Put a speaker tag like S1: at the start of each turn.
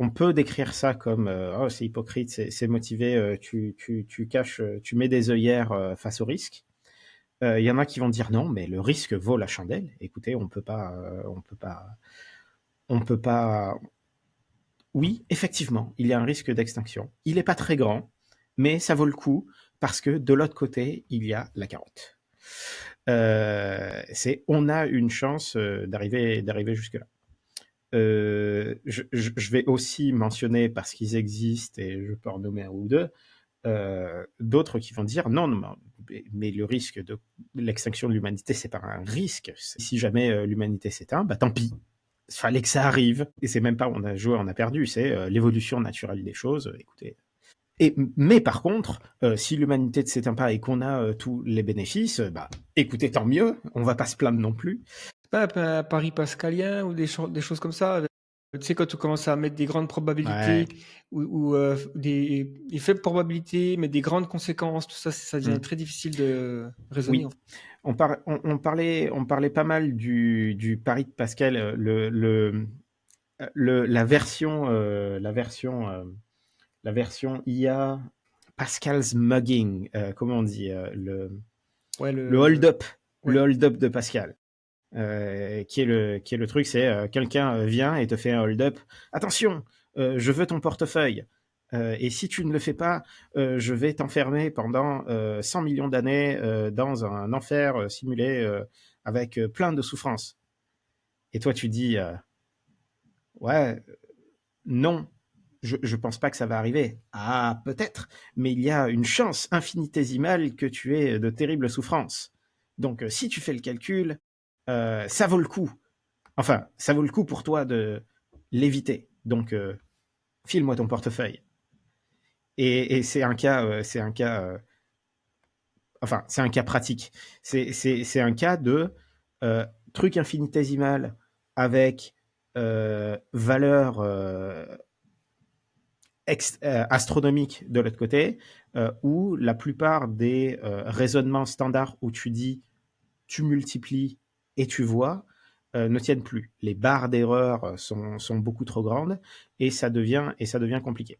S1: on peut décrire ça comme oh, c'est hypocrite, c'est motivé, tu caches, tu mets des œillères face au risque. Il y en a qui vont dire non, mais le risque vaut la chandelle. Écoutez, on peut pas. Oui, effectivement, il y a un risque d'extinction. Il n'est pas très grand, mais ça vaut le coup parce que de l'autre côté, il y a la carotte. On a une chance d'arriver jusque-là. Je vais aussi mentionner, parce qu'ils existent, et je peux en nommer un ou deux, d'autres qui vont dire non, non, mais le risque de l'extinction de l'humanité, c'est pas un risque. Si jamais l'humanité s'éteint, bah tant pis. Il fallait que ça arrive. Et c'est même pas on a joué, on a perdu, c'est l'évolution naturelle des choses. Écoutez. Mais par contre, si l'humanité ne s'éteint pas et qu'on a tous les bénéfices, bah écoutez, tant mieux, on va pas se plaindre non plus.
S2: C'est pas un pari pascalien ou des choses comme ça? Tu sais, quand tu commences à mettre des grandes
S1: Ouais.
S2: probabilités ou des faibles probabilités, mais des grandes conséquences, tout ça, ça devient
S1: Mm.
S2: très difficile de raisonner, en
S1: Oui.
S2: fait.
S1: On parlait pas mal du pari de Pascal, la version IA, Pascal's mugging, comment on dit,
S2: Ouais,
S1: le hold-up,
S2: ouais.
S1: de Pascal. Qui est le truc, c'est quelqu'un vient et te fait un hold-up. Attention, je veux ton portefeuille. Et si tu ne le fais pas, je vais t'enfermer pendant 100 millions d'années dans un enfer simulé avec plein de souffrances. Et toi, tu dis, ouais, non, je pense pas que ça va arriver. Ah, peut-être, mais il y a une chance infinitésimale que tu aies de terribles souffrances. Donc, si tu fais le calcul, ça vaut le coup. Enfin, ça vaut le coup pour toi de l'éviter. Donc, file-moi ton portefeuille. Et enfin, c'est un cas pratique. C'est un cas de euh, truc infinitésimal avec valeur astronomique de l'autre côté, où la plupart des raisonnements standards où tu dis tu multiplies et tu vois ne tiennent plus. Les barres d'erreur sont beaucoup trop grandes et ça devient compliqué.